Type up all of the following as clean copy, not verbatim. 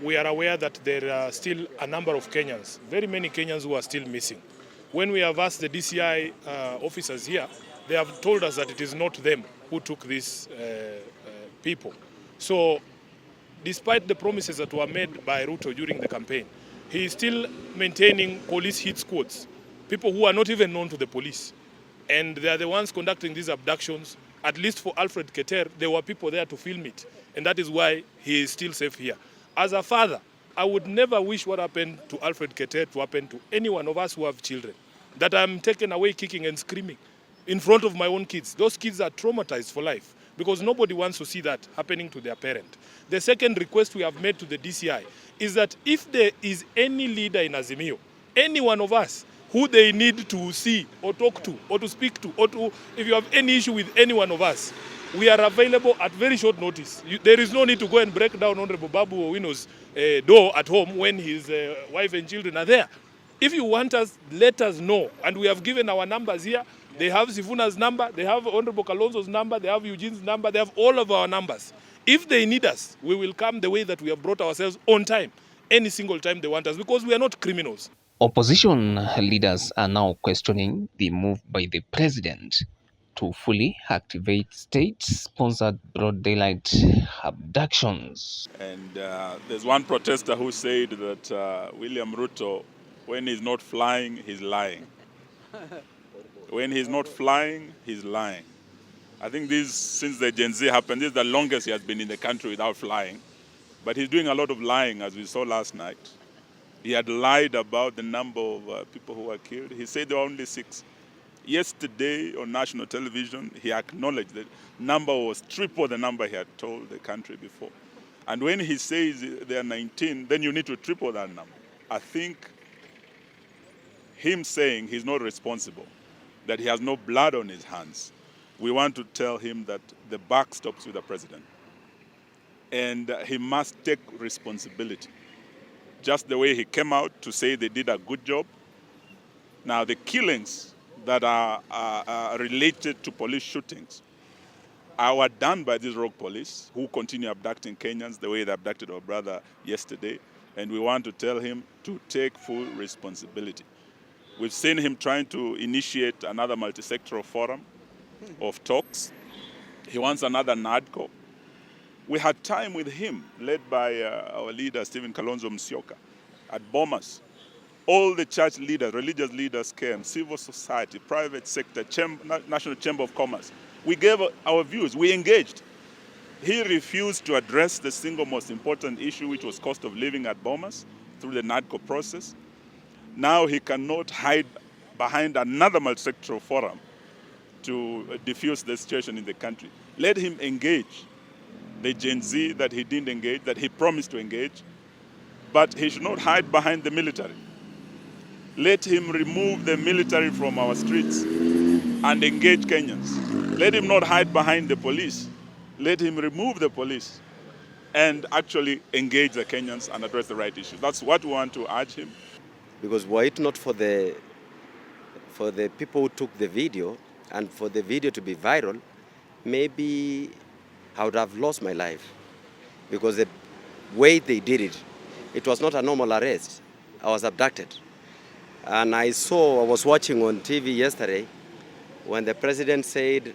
we are aware that there are still a number of Kenyans, very many Kenyans who are still missing. When we have asked the DCI officers here, they have told us that it is not them who took these people. So despite the promises that were made by Ruto during the campaign, he is still maintaining police hit squads, people who are not even known to the police. And they are the ones conducting these abductions. At least for Alfred Keter, there were people there to film it. And that is why he is still safe here. As a father, I would never wish what happened to Alfred Keter to happen to any one of us who have children. That I'm taken away kicking and screaming in front of my own kids. Those kids are traumatized for life because nobody wants to see that happening to their parent. The second request we have made to the DCI is that if there is any leader in Azimio, any one of us, who they need to see or talk to or to speak to, or to, if you have any issue with any one of us, we are available at very short notice. There is no need to go and break down Honorable Babu Owino's door at home when his wife and children are there. If you want us, let us know. And we have given our numbers here. They have Sifuna's number, they have Honorable Kalonzo's number, they have Eugene's number, they have all of our numbers. If they need us, we will come the way that we have brought ourselves on time, any single time they want us, because we are not criminals. Opposition leaders are now questioning the move by the president to fully activate state-sponsored broad daylight abductions. And there's one protester who said that William Ruto, when he's not flying, he's lying. When he's not flying, he's lying. I think this, since the Gen Z happened, this is the longest he has been in the country without flying. But he's doing a lot of lying, as we saw last night. He had lied about the number of people who were killed. He said there were only 6. Yesterday on national television, he acknowledged that number was triple the number he had told the country before. And when he says there are 19, then you need to triple that number. I think him saying he's not responsible, that he has no blood on his hands, we want to tell him that the buck stops with the president. And he must take responsibility. Just the way he came out to say they did a good job. Now, the killings that are related to police shootings were done by these rogue police who continue abducting Kenyans the way they abducted our brother yesterday. And we want to tell him to take full responsibility. We've seen him trying to initiate another multi-sectoral forum of talks. He wants another NADCO. We had time with him, led by our leader, Stephen Kalonzo Musyoka, at Bomas. All the church leaders, religious leaders came, civil society, private sector, National Chamber of Commerce. We gave our views, we engaged. He refused to address the single most important issue, which was cost of living at Bomas, through the NADCO process. Now he cannot hide behind another multi-sectoral forum to diffuse the situation in the country. Let him engage the Gen Z that he didn't engage, that he promised to engage, but he should not hide behind the military. Let him remove the military from our streets and engage Kenyans. Let him not hide behind the police. Let him remove the police and actually engage the Kenyans and address the right issues. That's what we want to urge him. Because were it not for the people who took the video and for the video to be viral, maybe I would have lost my life. Because the way they did it, it was not a normal arrest. I was abducted. And I was watching on TV yesterday when the president said,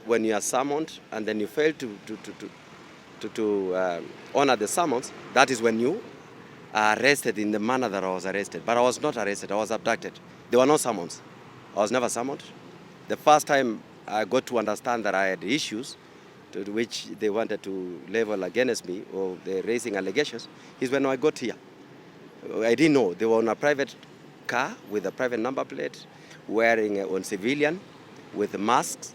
when you are summoned and then you fail to honor the summons, that is when you are arrested in the manner that I was arrested. But I was not arrested, I was abducted. There were no summons. I was never summoned. The first time I got to understand that I had issues to which they wanted to level against me, or they're raising allegations, is when I got here. I didn't know. They were on a private car with a private number plate, wearing on civilian, with masks.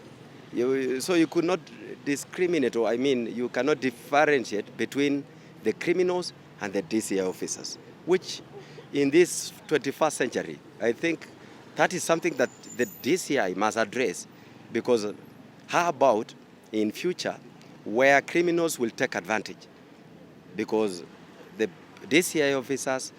So you could not discriminate, or you cannot differentiate between the criminals and the DCI officers, which in this 21st century, I think that is something that the DCI must address, because how about in future where criminals will take advantage? Because the DCI officers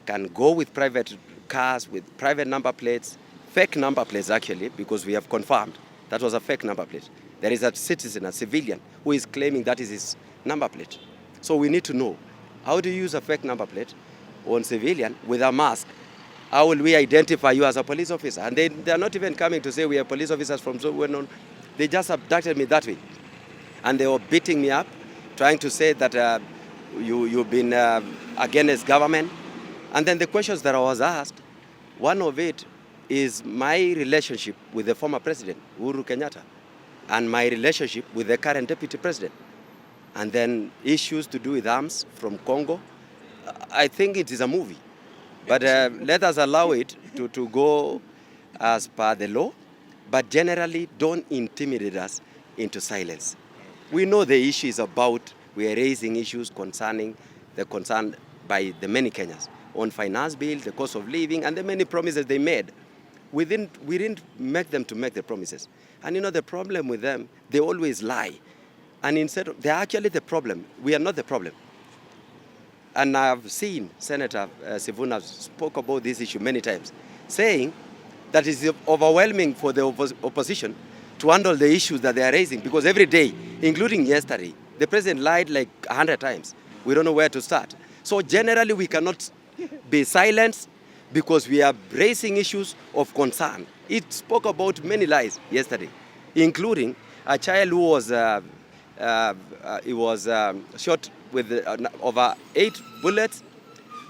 can go with private cars, with private number plates, fake number plates actually, because we have confirmed that was a fake number plate. There is a citizen, a civilian, who is claiming that is his number plate. So we need to know How do you use a fake number plate on civilian with a mask? How will we identify you as a police officer? And they are not even coming to say we are police officers from so well known. They just abducted me that way. And they were beating me up, trying to say that you've been against government. And then the questions that I was asked, one of it is my relationship with the former president, Uhuru Kenyatta, and my relationship with the current deputy president. And then issues to do with arms from Congo. I think it is a movie. But let us allow it to go as per the law. But generally, don't intimidate us into silence. We know the issue is about, we are raising issues concerning the concern by the many Kenyans on finance bill, the cost of living, and the many promises they made. We didn't make them to make the promises. And you know the problem with them, they always lie. And instead, they're actually the problem. We are not the problem. And I've seen Senator Sifuna spoke about this issue many times, saying that it's overwhelming for the opposition to handle the issues that they are raising, because every day, including yesterday, the president lied like 100 times. We don't know where to start. So generally, we cannot be silent because we are raising issues of concern. It spoke about many lies yesterday, including a child who was shot with over 8 bullets,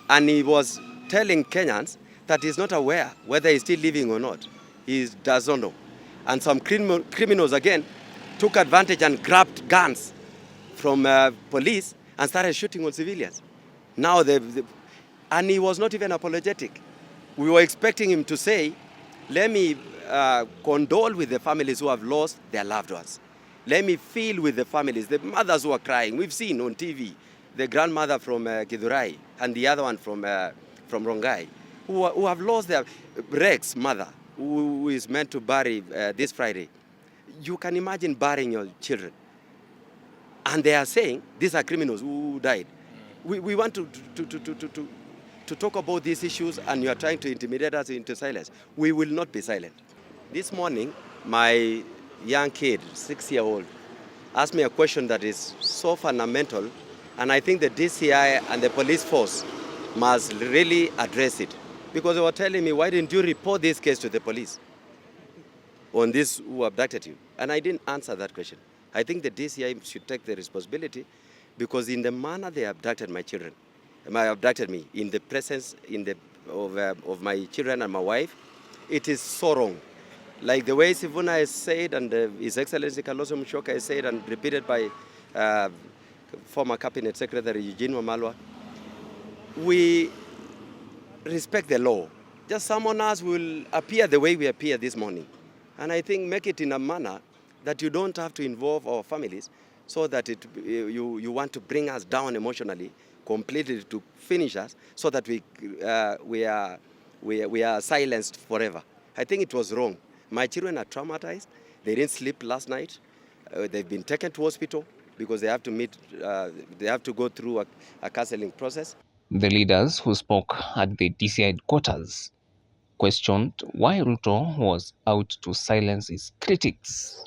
and he was telling Kenyans that he's not aware whether he's still living or not. He does not know. And some criminals again took advantage and grabbed guns from police and started shooting on civilians. Now and he was not even apologetic. We were expecting him to say, let me condole with the families who have lost their loved ones. Let me feel with the families, the mothers who are crying. We've seen on TV, the grandmother from Kidurai and the other one from Rongai, who have lost their Rex mother, who is meant to bury this Friday. You can imagine burying your children. And they are saying, these are criminals who died. We want to talk about these issues, and you are trying to intimidate us into silence. We will not be silent. This morning, my young kid, 6-year-old, asked me a question that is so fundamental, and I think the DCI and the police force must really address it. Because they were telling me, why didn't you report this case to the police on this who abducted you? And I didn't answer that question. I think the DCI should take the responsibility, because in the manner they abducted my children, abducted me, in the presence of my children and my wife, it is so wrong. Like the way Sifuna has said, and His Excellency Kalonzo Musyoka has said, and repeated by former Cabinet Secretary Eugene Wamalwa, we respect the law. Just someone else will appear the way we appear this morning. And I think make it in a manner that you don't have to involve our families, so that you want to bring us down emotionally, completely to finish us, so that we are silenced forever. I think it was wrong. My children are traumatized. They didn't sleep last night. They've been taken to hospital because they have to go through a counseling process. The leaders who spoke at the DCI headquarters questioned why Ruto was out to silence his critics.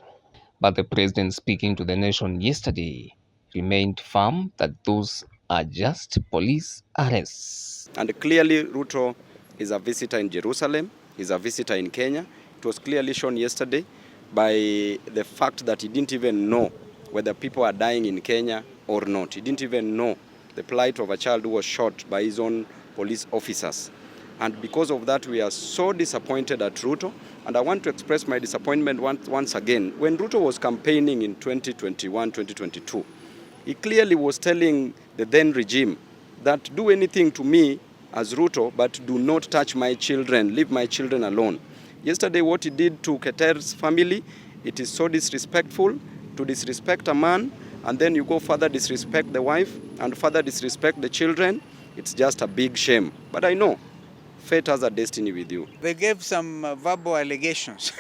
But the president, speaking to the nation yesterday, remained firm that those are just police arrests. And clearly Ruto is a visitor in Jerusalem, he's a visitor in Kenya. It was clearly shown yesterday by the fact that he didn't even know whether people are dying in Kenya or not. He didn't even know the plight of a child who was shot by his own police officers. And because of that, we are so disappointed at Ruto. And I want to express my disappointment once again. When Ruto was campaigning in 2021, 2022, he clearly was telling the then regime that do anything to me as Ruto, but do not touch my children, leave my children alone. Yesterday, what he did to Keter's family, it is so disrespectful, to disrespect a man, and then you go further disrespect the wife, and further disrespect the children. It's just a big shame. But I know fate has a destiny with you. They gave some verbal allegations,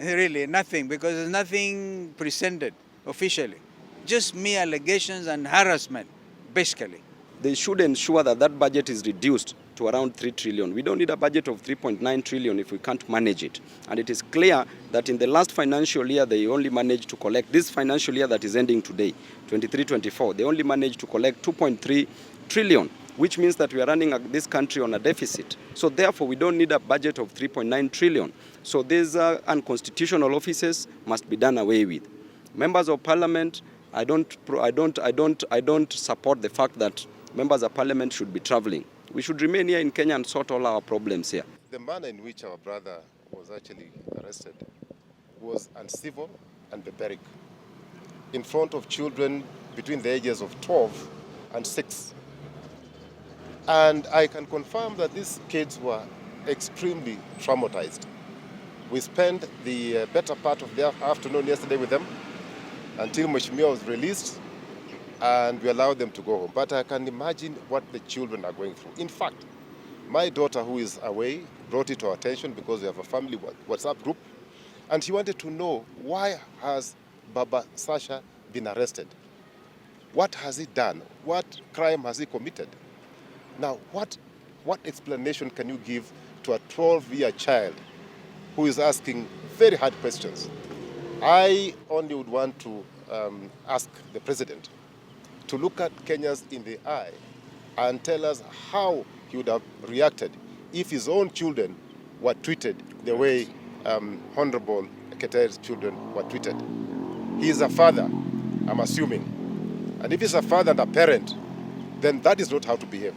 really nothing, because there's nothing presented officially. Just mere allegations and harassment, basically. they should ensure that that budget is reduced to around 3 trillion. We don't need a budget of 3.9 trillion if we can't manage it. And it is clear that in the last financial year, they only managed to collect, this financial year that is ending today, 23-24, they only managed to collect 2.3 trillion, which means that we are running this country on a deficit. So therefore, we don't need a budget of 3.9 trillion. So these unconstitutional offices must be done away with. Members of Parliament, I don't support the fact that members of Parliament should be traveling. We should remain here in Kenya and sort all our problems here. The manner in which our brother was actually arrested was uncivil and barbaric in front of children between the ages of 12 and 6. And I can confirm that these kids were extremely traumatized. We spent the better part of the afternoon yesterday with them until Mheshimiwa was released, and we allowed them to go home. But I can imagine what the children are going through. In fact, my daughter, who is away, brought it to our attention because we have a family WhatsApp group, and she wanted to know, why has Baba Sasha been arrested? What has he done? What crime has he committed? Now, what explanation can you give to a 12-year child who is asking very hard questions? I only would want to ask the president to look at Kenyans in the eye and tell us how he would have reacted if his own children were treated the way Honorable Keter's children were treated. He is a father, I'm assuming. And if he's a father and a parent, then that is not how to behave.